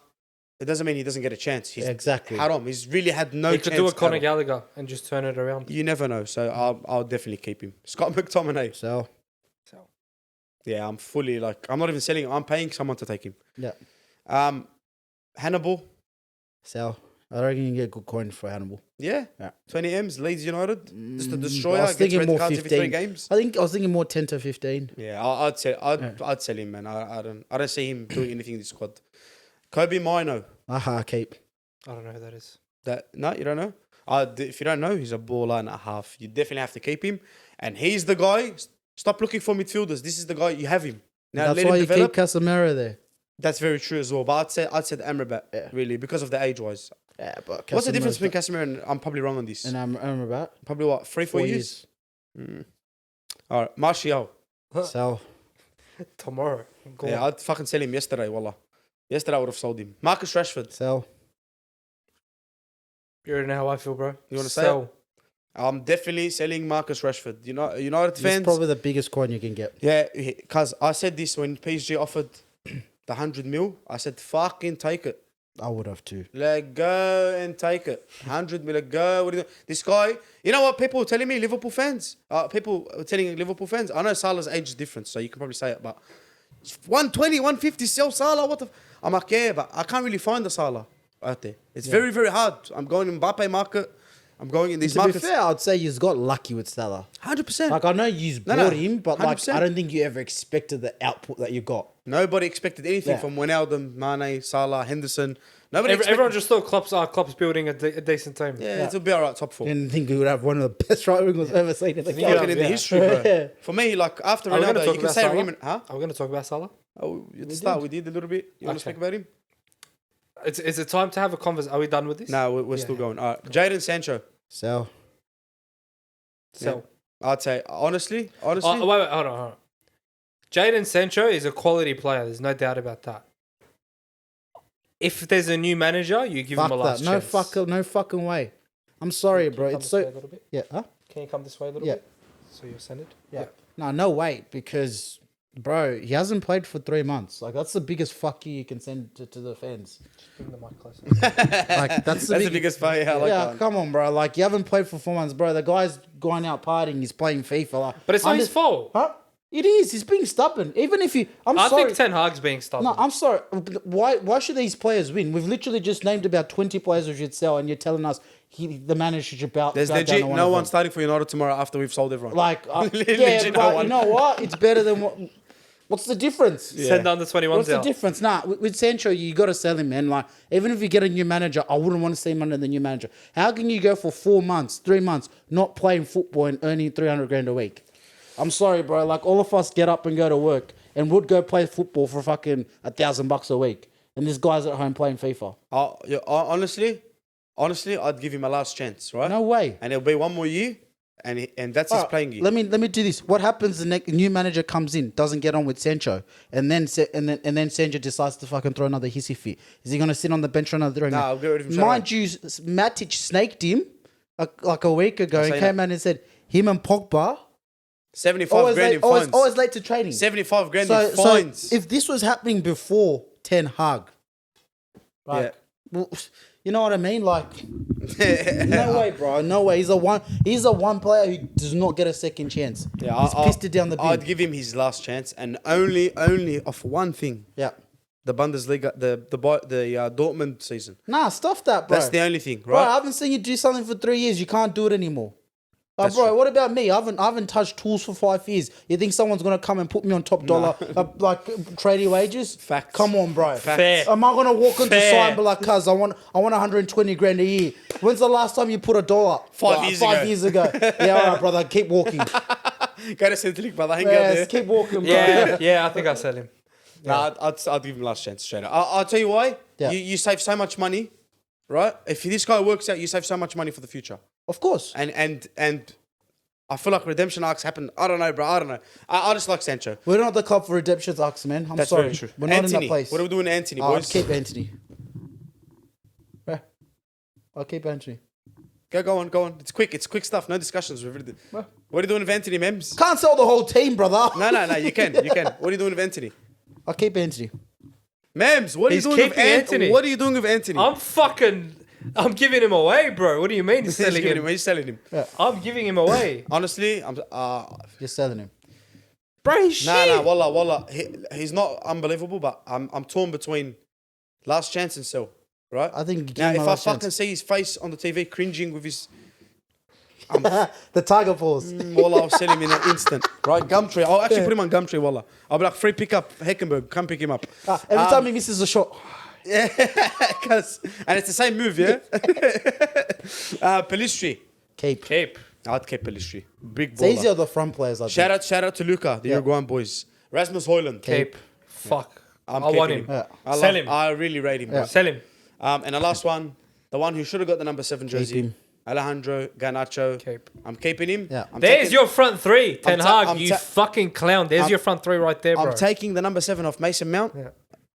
it doesn't mean he doesn't get a chance. He's Exactly. haram. He's really had no He chance. could do a Conor at all. Gallagher and just turn it around. You never know. So I'll definitely keep him. Scott McTominay. So Sell. Yeah, I'm fully like, I'm not even selling him. I'm paying someone to take him. yeah. Hannibal. So I reckon you can get good coin for Hannibal. Yeah. Yeah. 20 M's, Leeds United. Just a I destroyer. was Gets thinking red more cards every 3 15. games. I was thinking more 10 to 15. Yeah, I'd sell him, man. I don't see him doing anything in this squad. Kobe Mino. Aha, keep. I don't know who that is. No, you don't know? If you don't know, he's a baller and a half. You definitely have to keep him. And he's the guy. Stop looking for midfielders. This is the guy. You have him. Now That's let why him you develop. keep Casemiro there. That's very true as well. But I'd say Amrabat, really, because of the age-wise. Yeah, but What's the difference Casemiro's between Casemiro and... I'm probably wrong on this. and Amrabat? Probably what, 3-4 4 years? All right, Martial. So Tomorrow. Go Yeah, on. I'd fucking sell him yesterday, wallah. Yesterday I would have sold him. Marcus Rashford. sell. You already know how I feel, bro. You wanna say Sell. I'm definitely selling Marcus Rashford. United It's fans. probably the biggest coin you can get. Yeah, because I said this when PSG offered the 100 mil. I said, fucking take it. I would have too. Let go and take it. 100 mil, let go. What are you doing? This guy, you know what people were telling me, Liverpool fans? People were telling Liverpool fans, I know Salah's age is different, so you can probably say it, but 120, 150, sell Salah, what the... I'm like, yeah, but I can't really find the Salah out there. It's very, very hard. I'm going in Mbappe market. I'm going in these To be markets. fair, I'd say you've got lucky with Salah. 100%. Like I know you No, bought no, him, but like 100%. I don't think you ever expected the output that you got. Nobody expected anything Yeah. from Wijnaldum, Mane, Salah, Henderson. Nobody Everyone expected... just thought Klopp's building a decent team. Yeah, it'll be all right, top 4. Didn't think we would have one of the best right wingers ever seen in the think game. Fucking in the Yeah. history, bro. For me, like, after Are we gonna Ronaldo, talk you can about say Salah? him... Huh? Are we going to talk about Salah? Oh, at the start, we did a little bit. You want to Okay. speak about him? Is it time to have a conversation? Are we done with this? No, we're still going. All right. Jadon Sancho. So So, I'd say, honestly. wait, hold on. Jadon Sancho is a quality player. There's no doubt about that. If there's a new manager, you give fuck him a last that. chance. No fucking way. I'm sorry, bro. Come It's this way so a little bit? yeah. Huh? Can you come this way a little Yeah. bit? So you're centered? Yeah. No way, because bro, he hasn't played for 3 months. Like that's the biggest fuck you can send to the fans. Just bring the mic closer. Like that's the, That's the biggest fight. I like yeah, that. come on, bro. Like you haven't played for 4 months, bro. The guy's going out partying. He's playing FIFA. Like, But it's not his fault. Huh? It is. He's being stubborn. Even if you, I sorry. think Ten Hag's being stubborn. No, I'm sorry. Why should these players win? We've literally just named about 20 players we should sell, and you're telling us the manager should bow. There's bow down legit to one no of one them. starting for United tomorrow after we've sold everyone. Like, yeah, Legit no but one. you know what? It's better than what. What's the difference? Send under 21s What's the out. difference? Nah, with Sancho, you got to sell him, man. Like, even if you get a new manager, I wouldn't want to see him under the new manager. How can you go for 4 months, 3 months, not playing football and earning 300 grand a week? I'm sorry, bro. Like, all of us get up and go to work and would go play football for fucking $1,000 a week. And this guy's at home playing FIFA. Yeah, honestly, I'd give him a last chance, right? No way. And it'll be 1 more year, and that's his playing year. Let me do this. What happens? The new manager comes in, doesn't get on with Sancho, and then Sancho decides to fucking throw another hissy fit. Is he gonna sit on the bench for another? Nah, I'll get rid of him straight Mind you, Matic snaked him like a week ago and say came out and said him and Pogba 75 grand in fines. always late to training. 75 grand in fines. So if this was happening before Ten Hag, like, well, you know what I mean? Like, no way, bro. No way. He's a one player who does not get a second chance. Yeah, He's pissed it down the bin. I'd give him his last chance, and only off one thing: Yeah. the Bundesliga, the Dortmund season. Nah, stuff that, bro. That's the only thing, Bro, I right? haven't seen you do something for 3 years. You can't do it anymore. Like, That's bro, true. what about me? I haven't touched tools for 5 years. You think someone's gonna come and put me on top dollar, like tradie wages? Facts. Come on, bro. Fair. Am I gonna walk into Fair. side and be like, cuz I want 120 grand a year? When's the last time you put $1? 5 years 5 ago. years ago. Yeah, all right, brother. Keep walking. Go to Central League, brother. Hang out Yes, there. keep walking, bro. Yeah, I think I said him. Nah, I'd give him last chance straight up. I'll tell you why. Yeah. You save so much money, right? If this guy works out, you save so much money for the future. Of course. And I feel like redemption arcs happen. I don't know, bro. I don't know. I just like Sancho. We're not the club for redemption arcs, man. I'm That's sorry. very true. We're not Anthony. in that place. What are we doing, Anthony, I'll boys? keep Anthony. Yeah. I'll keep Anthony. Go on. It's quick stuff. No discussions. What are you doing with Anthony, Mems? Can't sell the whole team, brother. No. You can. What are you doing with Anthony? I'll keep Anthony. Mems, what are you He's doing with keeping Anthony. What are you doing with Anthony? I'm giving him away, bro. What do you mean he's He's selling giving him? He's selling him. I'm giving him away. Honestly, I'm. You're selling him. Bro, he's shit. Nah, wallah. He's not unbelievable, but I'm torn between last chance and sell. Right? I think you give Now, him if a I last fucking chance. see his face on the TV cringing with his, The tiger paws. wallah, I'll sell him in an instant. Right? Gumtree. I'll actually put him on Gumtree, wallah. I'll be like, free pickup, Heckenberg, come pick him up. Every time he misses a shot. And it's the same move, yeah? Pelistri. Keep. Cape. I'd keep Pelistri. Big It's easier baller. the front players. I think. Shout out to Luca, the Uruguayan boys. Rasmus Højlund. Cape. Fuck. I keeping want him. Yeah. Sell him. I really rate him. bro. Sell him. And the last one, the one who should have got the number 7 jersey, him. Alejandro Garnacho. Cape. I'm keeping him. Yeah. I'm There's taking, your front three. Ten Hag, I'm you ta- fucking clown. There's your front three right there, bro. I'm taking the number 7 off Mason Mount. Yeah.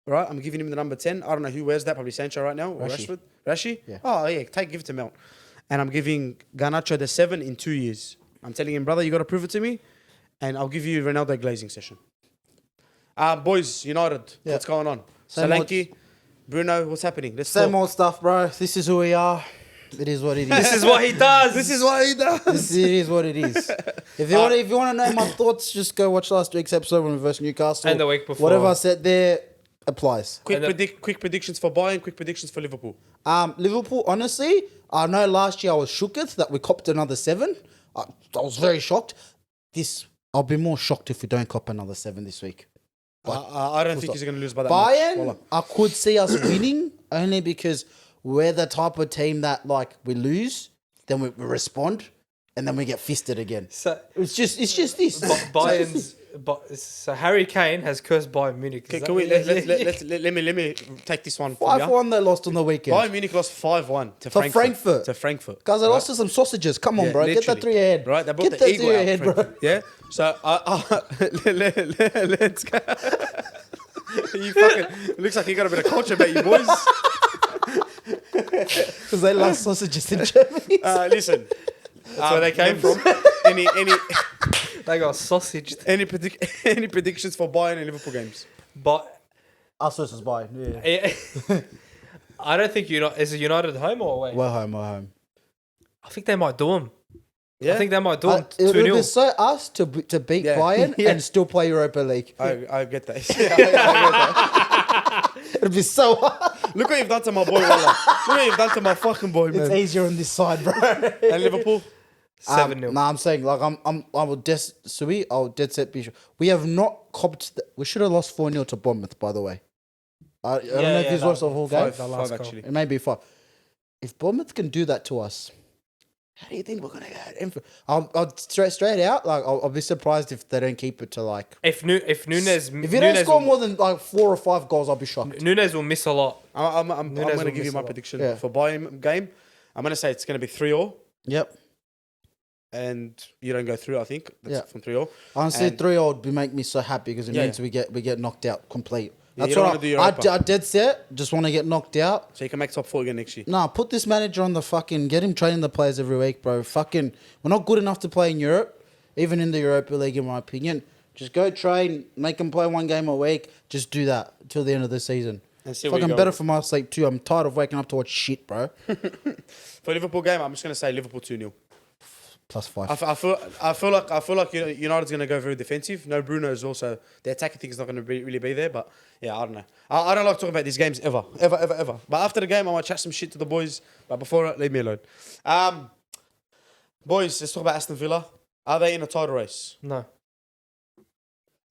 Right, I'm giving him the number 10. I don't know who wears that. Probably Sancho right now. Or Rashi. Rashford. Rashi? Yeah. Oh, yeah. Give it to Mount. And I'm giving Garnacho the 7 in 2 years. I'm telling him, brother, you got to prove it to me. And I'll give you Ronaldo glazing session. Boys, United. Yeah. What's going on? Same Solanke, Bruno, what's happening? Let's Same talk. old stuff, bro. This is who we are. It is what it is. This is what he does. This is what he does. It is what it is. If you want to know my thoughts, just go watch last week's episode when we versus Newcastle. And the week before. Whatever I said there applies. Quick predictions for Bayern, quick predictions for Liverpool. Liverpool, honestly, I know last year I was shooketh that we copped another 7. I was very shocked. I'll be more shocked if we don't cop another 7 this week. I don't think he's going to lose by that much. Bayern, Wallah. I could see us winning only because we're the type of team that, like, we lose, then we respond, and then we get fisted again. So It's just this. Bayern's. So Harry Kane has cursed Bayern Munich. Can we let me take this one. 5-1 they lost on the weekend. Bayern Munich lost 5-1 to Frankfurt. To Frankfurt. Guys, they lost to some sausages. Come on, bro. Get that literally. 3 ahead. Right, they brought Get the that ego 3 out. ahead, bro. Frankfurt. Yeah. So let's go. You fucking. It looks like you got a bit of culture about you boys. Because they love sausages in Germany. Listen. That's where they came from. Any They got sausaged. any predictions for Bayern and Liverpool games? But Us versus Bayern. Yeah. I don't think is it United home or away? We're home. I think they might do them. Yeah. I think they might do them It would 2-0. be so us to beat Yeah. Bayern Yeah. and still play Europa League. I get that. Yeah, I get that. It'd be so hard. Look what you've done to my boy, Wallah. Look what you've done to my fucking boy, It's man. easier on this side, bro. And Liverpool? 7-0. Nah, I'm saying like I will dead set be sure. We have not copped. We should have lost 4-0 to Bournemouth, by the way. I don't know if he's watched the whole game. Five actually. It may be 5. If Bournemouth can do that to us, how do you think we're gonna get? I'll straight out. Like I'll be surprised if they don't keep it to like. If Nunes, If you don't score more than like 4 or 5 goals, I'll be shocked. Nunes will miss a lot. I'm Nunes going to will give you miss my a lot. prediction Yeah. for Bayern game. I'm going to say it's going to be 3-0. Yep. And you don't go through, I think. That's from 3-0. Honestly, And- 3-0 would make me so happy because it Yeah, means we get knocked out complete. Yeah, That's you don't what wanna do Europa. I dead set. Just want to get knocked out. So you can make top 4 again next year. Nah, put this manager on the fucking. Get him training the players every week, bro. Fucking, we're not good enough to play in Europe, even in the Europa League, in my opinion. Just go train, make them play 1 game a week. Just do that till the end of the season. And see where you Fucking go better with for my sake too. I'm tired of waking up to watch shit, bro. For Liverpool game, I'm just going to say Liverpool 2-0. +5. I feel like United's going to go very defensive. No Bruno is also the attacking thing is not going to really be there. But yeah, I don't know. I don't like talking about these games ever. But after the game, I might chat some shit to the boys. But before that, leave me alone. Boys, let's talk about Aston Villa. Are they in a title race? No.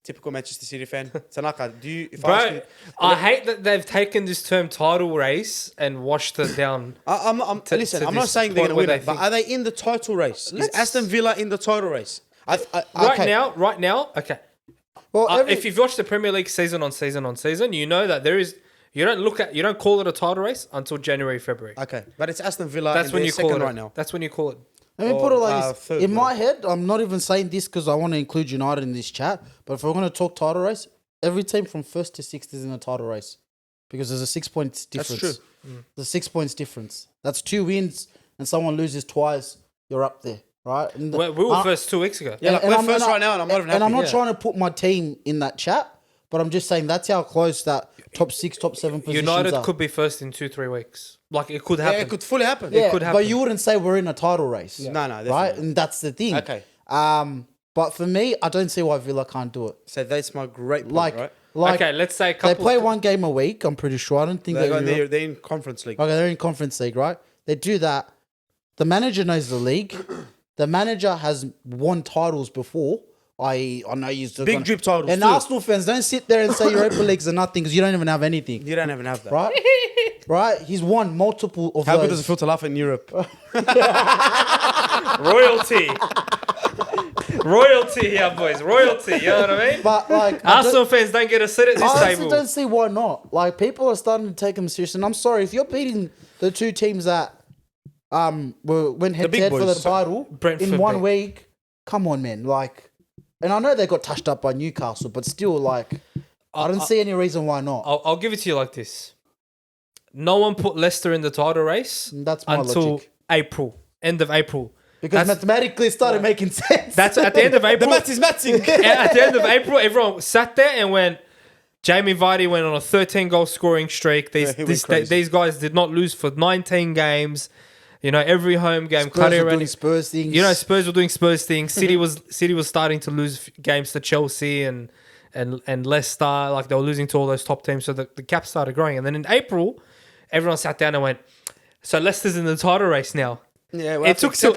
Typical Manchester City fan. Tanaka, do you? If I Bro, ask you, I hate that they've taken this term title race and washed it down. listen, to I'm not this saying they're point going to where win they it, but think- are they in the title race? Is Aston Villa in the title race? Right now, okay. Well, If you've watched the Premier League season on season, you know that there is. You don't call it a title race until January, February. Okay, but it's Aston Villa. That's when you call it right now. That's when you call it. let me put it like this. third, In my head, I'm not even saying this because I want to include United in this chat. But if we're going to talk title race, every team from 1st to 6th is in a title race because there's a 6 points difference. That's true. There's 6 points difference. That's 2 wins, and someone loses twice. You're up there, right? And We were first 2 weeks ago. Yeah, like, and we're I'm- first and I- right now, and I'm not even And happy. I'm not Yeah. trying to put my team in that chat, but I'm just saying that's how close that top 6, top 7 positions United are. could be first in 2-3 weeks. Like it could Yeah, happen. it could fully happen. Yeah, could but happen. you wouldn't say we're in a title race. No, definitely. Right? And that's the thing. Okay. But for me, I don't see why Villa can't do it. So that's my great point, Like, right? Okay, let's say a they couple. play 1 game a week. I'm pretty sure. I don't think They're in Conference League. Okay, they're in Conference League, right? They do that. The manager knows the league. The manager has won titles before. I know you Big drip titles And too. Arsenal fans, don't sit there and say Europa Leagues are nothing because you don't even have anything, You don't even have that. right? Right? He's won multiple of How those. good does it feel to laugh in Europe? Royalty. Royalty here, boys. Royalty. You know what I mean? But like, I Arsenal fans don't get a sit at this honestly table. don't see why not. Like, people are starting to take them serious, and I'm sorry if you're beating the 2 teams that went head to big head for the boys. title Brentford, in 1 mate. week. Come on, man. Like, and I know they got touched up by Newcastle, but still, like, I don't see any reason why not. I'll give it to you like this. No one put Leicester in the title race That's my until logic. April, end of April. Because That's- mathematically it started making sense. That's at the end of The April. math is matching. At the end of April, everyone sat there and went. Jamie Vardy went on a 13-goal scoring streak. he went crazy. These guys did not lose for 19 games. You know, every home game. Spurs Cuddy are around- doing Spurs things. You know, Spurs were doing Spurs things. City was starting to lose games to Chelsea and Leicester. Like they were losing to all those top teams. So the gap started growing. And then in April, everyone sat down and went, so Leicester's in the title race now. Yeah, It took till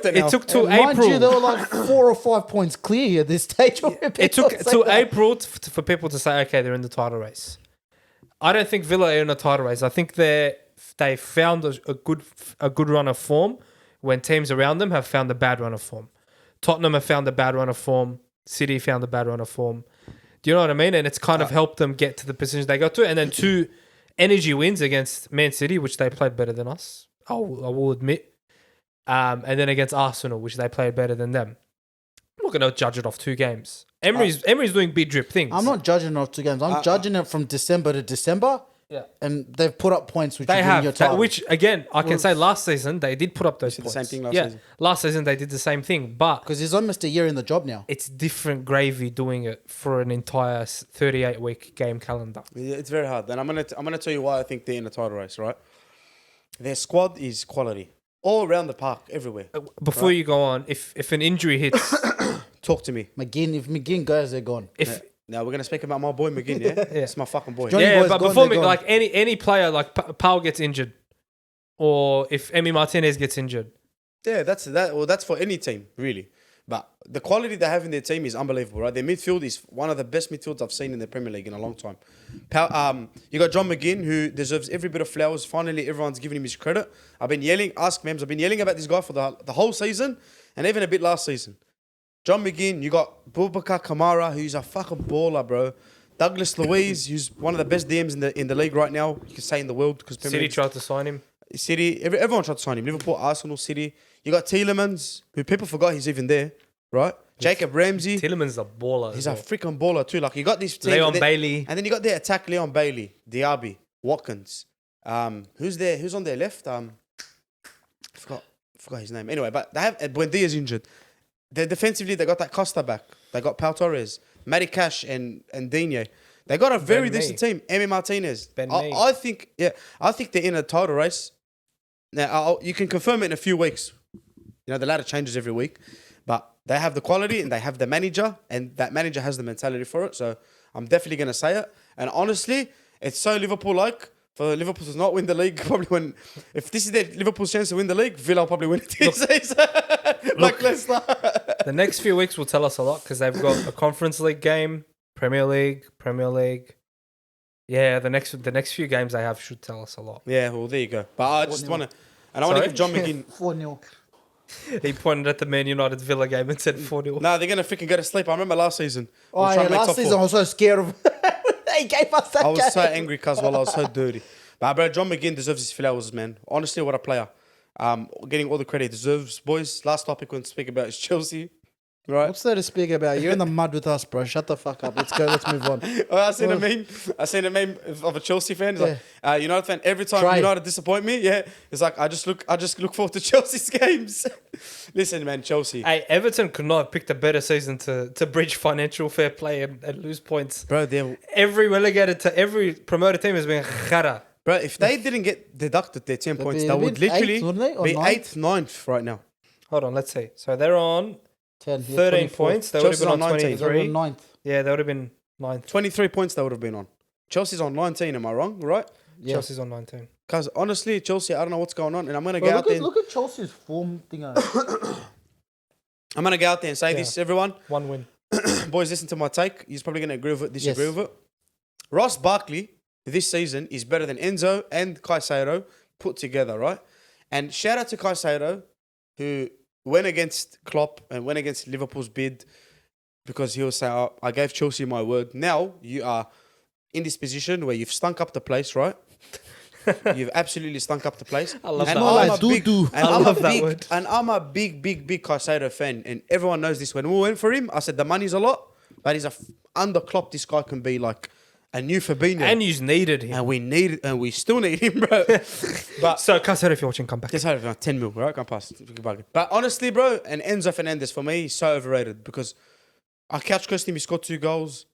Mind April. you, they were like 4 or 5 points clear at this stage. It took till April for people to say, okay, they're in the title race. I don't think Villa are in a title race. I think they found a good run of form when teams around them have found a bad run of form. Tottenham have found a bad run of form. City found a bad run of form. Do you know what I mean? And it's kind of helped them get to the position they got to. And then 2 energy wins against Man City, which they played better than us. I will admit. And then against Arsenal, which they played better than them. I'm not going to judge it off 2 games. Emery's doing big drip things. I'm not judging it off 2 games. I'm judging it from December to December. Yeah. And they've put up points which They are have. your title. Which, again, I can say last season, they did put up those did points. the same thing last season. Last season, they did the same thing. But Because he's almost a year in the job now. it's different gravy doing it for an entire 38-week game calendar. Yeah, it's very hard. And I'm gonna tell you why I think they're in the title race, right? Their squad is quality. All around the park, everywhere. Before you go on, if an injury hits... Talk to me. If McGinn goes, they're gone. Now we're gonna speak about my boy McGinn, yeah? It's my fucking boy. Johnny Yeah, Boy's but gone, before they're me, gone. like any player, like Powell gets injured, or if Emi Martinez gets injured, Yeah, that's for any team, really. But the quality they have in their team is unbelievable, right? Their midfield is one of the best midfields I've seen in the Premier League in a long time. You got John McGinn, who deserves every bit of flowers. Finally, everyone's giving him his credit. I've been yelling about this guy for the whole season, and even a bit last season. John McGinn, you got Boubacar Kamara, who's a fucking baller, bro. Douglas Luiz, who's one of the best DMs in the league right now. You can say in the world because City tried to sign him. Everyone tried to sign him. Liverpool, Arsenal, City. You got Tielemans, who people forgot he's even there, right? Jacob Ramsey. Tillemans a baller. He's a freaking baller too. Like you got this team. Leon Bailey. And then you got their attack, Leon Bailey, Diaby, Watkins. Who's there? Who's on their left? I forgot his name. Anyway, but they have Buendia's injured. They defensively, they got that Costa back. They got Pau Torres, Matty Cash, and Digne. They got a very decent team. Emi Martinez. I think they're in a title race. Now you can confirm it in a few weeks. You know the ladder changes every week, but they have the quality and they have the manager, and that manager has the mentality for it. So I'm definitely gonna say it. And honestly, it's so Liverpool-like. For Liverpool to not win the league, probably if this is their Liverpool's chance to win the league, Villa will probably win it this season. Like Leicester. The next few weeks will tell us a lot because they've got a Conference League game, Premier League. Yeah, the next few games they have should tell us a lot. Yeah, well, there you go. But I just want to give John McGinn 4-0. He pointed at the Man United Villa game and said 4-0. No, they're going to freaking go to sleep. I remember last season. Oh, yeah, last season I was so scared of They gave us that I was game. so angry because I was so dirty. But bro, John McGinn deserves his flowers, man. Honestly, what a player. Getting all the credit he deserves. Boys, last topic we want to speak about is Chelsea. Right? What's there to speak about? You're in the mud with us, bro. Shut the fuck up. Let's go. Let's move on. I seen a meme of a Chelsea fan. It's like, United fan. Every time Try. United disappoint me, yeah, it's like I just look forward to Chelsea's games. Listen, man, Chelsea. Hey, Everton could not have picked a better season to bridge financial fair play and lose points. Bro, every promoted team has been khara. Bro, if they didn't get deducted their 10 points, they would literally be 8th, 9th right now. Hold on, let's see. So they're on 10, 13 points. They would have Chelsea's been on on 19. 23. 9th. Yeah, they would have been 9th. 23 points they would have been on. Chelsea's on 19, am I wrong? Right? Yeah. Chelsea's on 19. Because honestly, Chelsea, I don't know what's going on. And I'm going to go out there. Look at Chelsea's form thing. I'm going to go out there and say this, everyone. 1 win. Boys, listen to my take. He's probably going to agree with it, disagree with it. Ross Barkley this season is better than Enzo and Caicedo put together, right? And shout out to Caicedo, who went against Klopp and went against Liverpool's bid because he was saying, I gave Chelsea my word. Now you are in this position where you've stunk up the place, right? You've absolutely stunk up the place. I love that. I'm Like a big, doo-doo. and I I'm love a that big, word. and I'm a big Caicedo fan, and everyone knows this. When we went for him, I said the money's a lot, but he's under Klopp. This guy can be like a new Fabinho, And you needed him. and we still need him, bro. But So, Caicedo, if you're watching, come back. just have 10 mil, right? Can't pass. But honestly, bro, and Enzo Fernandez for me is so overrated because I couch cursed him. He scored 2 goals.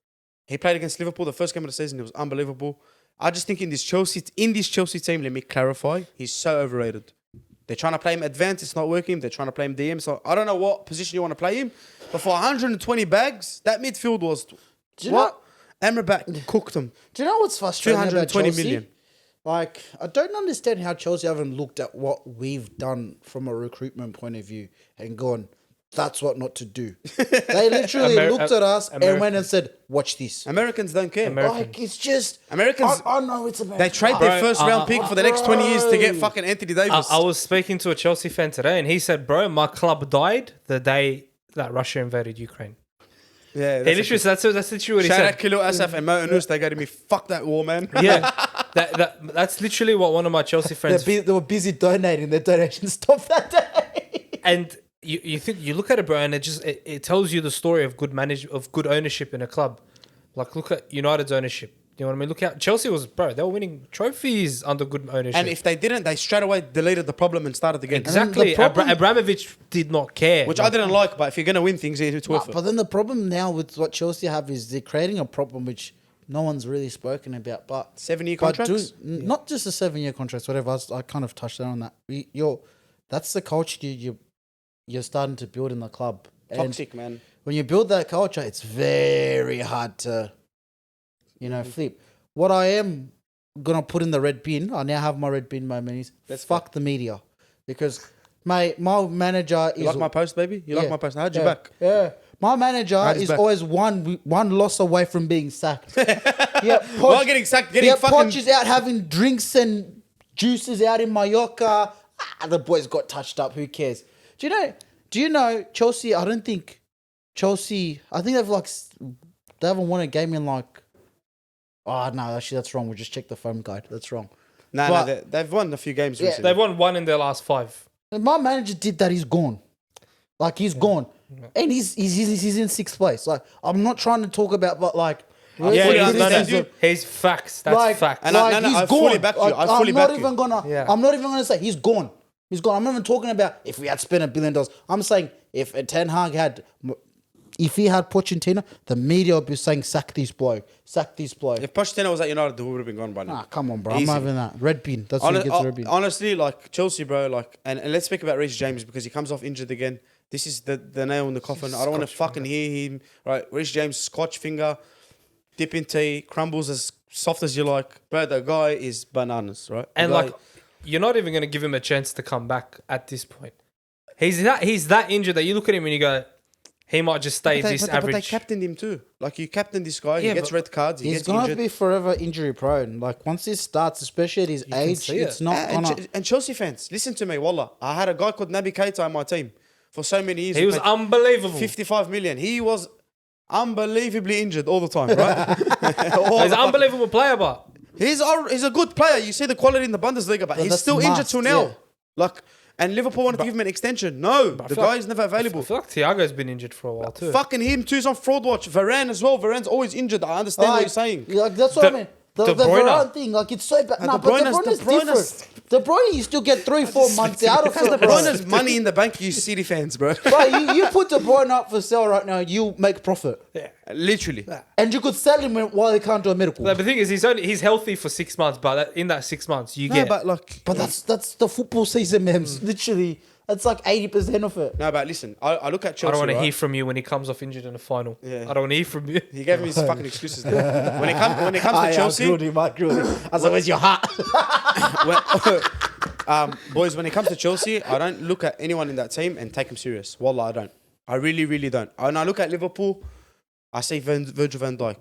He played against Liverpool the first game of the season. It was unbelievable. I just think in this Chelsea team, let me clarify, he's so overrated. They're trying to play him advanced. It's not working. They're trying to play him DM. So I don't know what position you want to play him. But for 120 bags, that midfield was what? Amrabat cooked them. Do you know what's frustrating about 220 Chelsea? million. Like, I don't understand how Chelsea haven't looked at what we've done from a recruitment point of view and gone, that's what not to do. They literally looked at us and went and said, watch this. Americans don't care. Like, it's just... Americans, I know it's American. they trade their first round pick for the next 20 years to get fucking Anthony Davis. I was speaking to a Chelsea fan today and he said, bro, my club died the day that Russia invaded Ukraine. Yeah, He literally, that's literally what he shout said. out Kilo Asaf and Mo Anus. They got to me. Fuck that war, man. Yeah, that's literally what one of my Chelsea friends. They were busy donating. Their donation stopped that day. And you look at it, bro, and it tells you the story of good ownership in a club. Like, look at United's ownership. You know what I mean? Look out, Chelsea they were winning trophies under good ownership. And if they didn't, they straight away deleted the problem and started again. Exactly, Abramovich did not care, Which I didn't like, but if you're gonna win things, it's worth it. But then the problem now with what Chelsea have is they're creating a problem which no one's really spoken about. But 7-year contracts, not just the 7-year contracts, whatever. I kind of touched on that. That's the culture you're starting to build in the club. Toxic, man. When you build that culture, it's very hard to, flip. What I am gonna put in the red bin, I now have my red bin moment, is fuck the media. Because my manager is... You like my post, baby? You like my post? I had you back. Yeah. My manager is always one loss away from being sacked. While getting sacked, getting fucking... Poch is out having drinks and juices out in Mallorca. The boys got touched up. Who cares? Do you know Chelsea? I think they haven't won a game in like... Oh, no, actually, that's wrong. We just checked the phone guide. That's wrong. No, they've won a few games recently. They've won one in their last 5. My manager did that. He's gone. Like, he's gone. And he's in 6th place. Like, I'm not trying to talk about, but like... He's facts. That's facts. And I fully back you. I'm not even gonna say he's gone. He's gone. I'm not even talking about if we had spent $1 billion. I'm saying if Ten Hag if he had Pochettino, the media would be saying, sack this bloke. If Pochettino was at United, we would have been gone by now. Come on, bro. I'm not having that. Red bean. That's what gets red bean. Honestly, like, Chelsea, bro, like, and let's speak about Reece James because he comes off injured again. This is the nail in the coffin. I don't want to fucking hear him. Right, Reece James, scotch finger, dip in tea, crumbles as soft as you like. Bro, the guy is bananas, right? And like, you're not even going to give him a chance to come back at this point. He's that injured that you look at him and you go, he might just stay average. But they captained him too. Like, you captain this guy, he gets red cards, he he's gets going injured. to be forever injury prone. Like, once this starts, especially at his age, it's not going to... And Chelsea fans, listen to me, wallah. I had a guy called Naby Keita on my team for so many years. He was unbelievable. 55 million. He was unbelievably injured all the time, right? He's an unbelievable player, but... He's a good player. You see the quality in the Bundesliga, but he's still injured till now. Yeah. Like... And Liverpool wanted to give him an extension. No, the guy is never available. I feel like Thiago's been injured for a while too. Fucking him too. He's on fraud watch. Varane as well. Varane's always injured. I understand what you're saying. Like, that's what I mean. The Varane thing, like, it's so bad. No, but De Bruyne's different. De Bruyne, you still get 3-4 months out of it. De Bruyne's money in the bank, you City fans, bro. Bro, you put De Bruyne up for sale right now, you make profit. Yeah. Literally. And you could sell him while he can't do a medical. The thing is, he's healthy for 6 months, but in that 6 months, you get... But that's the football season, man. Literally... That's like 80% of it. No, but listen, I look at Chelsea. I don't want to hear from you when he comes off injured in the final. Yeah. I don't want to hear from you. He gave me his fucking excuses there. When it comes to Chelsea... As long as you're hot. Boys, when it comes to Chelsea, I don't look at anyone in that team and take him serious. Wallah, I don't. I really, really don't. When I look at Liverpool, I see Virgil van Dijk.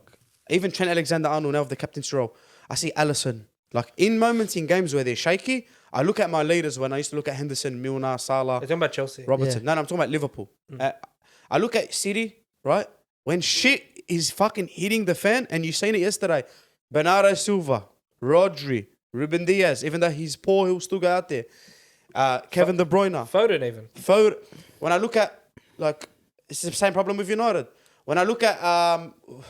Even Trent Alexander-Arnold now with the captain's role. I see Alisson. Like, in moments in games where they're shaky... I look at my leaders when I used to look at Henderson, Milner, Salah. You're talking about Chelsea. Robertson. Yeah. No, I'm talking about Liverpool. I look at City, right? When shit is fucking hitting the fan, and you seen it yesterday. Bernardo Silva, Rodri, Ruben Diaz, even though he's poor, he'll still go out there. Kevin De Bruyne. Foden. When I look at, like, it's the same problem with United. When I look at,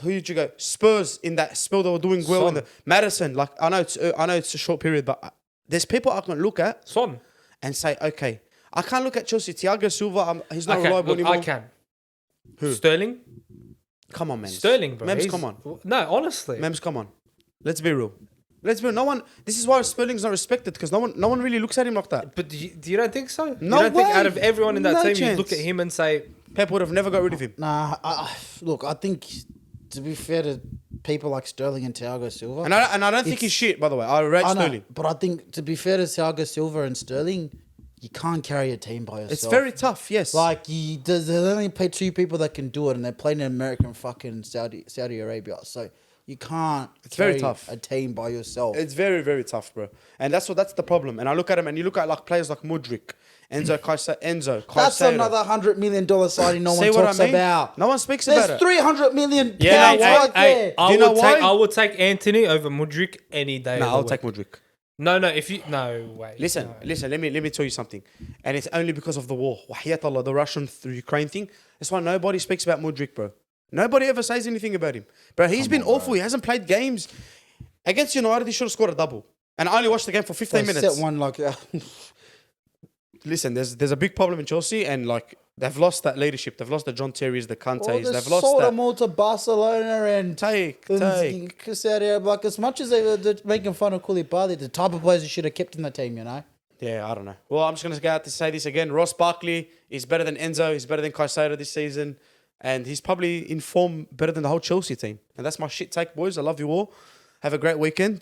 who did you go? Spurs in that spell they were doing well. In the Madison, like, I know it's a short period, but... There's people I can look at and say, okay, I can't look at Chelsea. Thiago Silva, he's not reliable anymore. I can. Who? Sterling? Come on, man. Sterling, bro. Mems, come on. No, honestly. Mems, come on. Let's be real. No one. This is why Sterling's not respected because no one really looks at him like that. But do you don't think so? No you don't way. think out of everyone in that team, chance. you look at him and say, Pep would have never got rid of him. Nah, look, I think to be fair to people like Sterling and Thiago Silva, and I don't think he's shit. By the way, I rate Sterling. But I think to be fair to Thiago Silva and Sterling, you can't carry a team by yourself. It's very tough. Yes. Like there's only 2 people that can do it, and they're playing in American fucking Saudi Arabia. So you can't. It's very tough. A team by yourself. It's very, very tough, bro. And that's the problem. And I look at him, and you look at like players like Mudryk Enzo Caicedo. That's another $100 million signing no one See what talks I mean? about. No one speaks about There's it. $300 million Yeah, pounds right there. I Do you know would why? take I would take Anthony over Mudryk any day. No, of the I'll week. take Mudryk. No, if you no way. Listen, no. listen. Let me tell you something, and it's only because of the war. Wahiyat Allah, the Russian-Ukraine thing. That's why nobody speaks about Mudryk, bro. Nobody ever says anything about him, bro. He's been awful. He hasn't played games against United. He should have scored a double, and I only watched the game for 15 minutes. Set one like Listen, there's a big problem in Chelsea, and like they've lost that leadership. They've lost the John Terrys, the Contes. they They've lost sold that. them all to Barcelona and Take. like as much as they're making fun of Koulibaly, the type of players you should have kept in the team, you know. Yeah, I don't know. Well, I'm just going to go out to say this again. Ross Barkley is better than Enzo. He's better than Caicedo this season. And he's probably in form better than the whole Chelsea team. And that's my shit take, boys. I love you all. Have a great weekend.